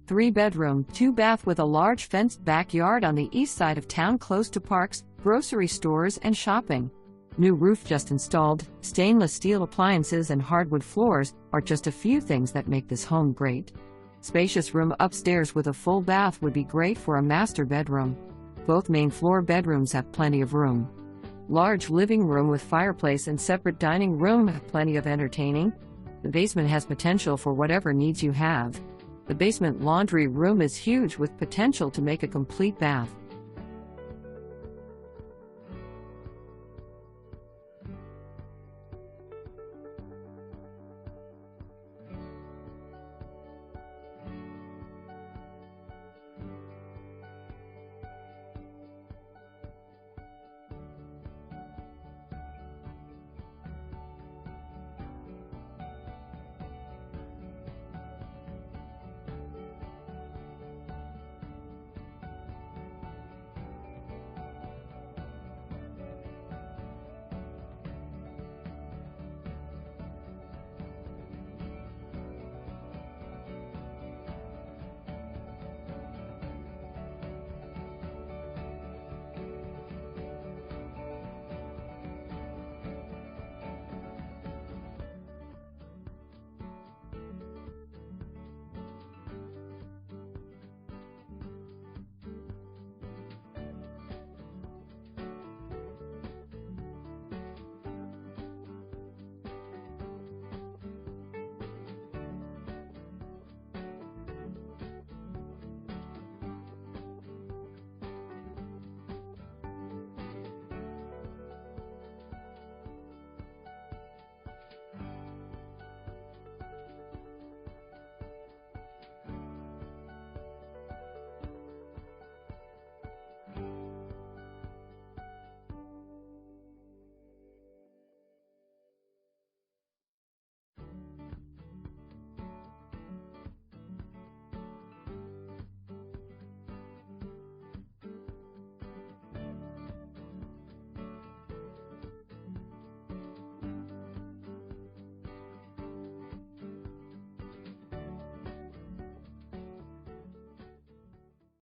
3-bedroom, 2-bath with a large fenced backyard on the east side of town close to parks, grocery stores and shopping. New roof just installed, stainless steel appliances and hardwood floors are just a few things that make this home great. Spacious room upstairs with a full bath would be great for a master bedroom. Both main floor bedrooms have plenty of room. Large living room with fireplace and separate dining room have plenty of entertaining. The basement has potential for whatever needs you have. The basement laundry room is huge with potential to make a complete bath.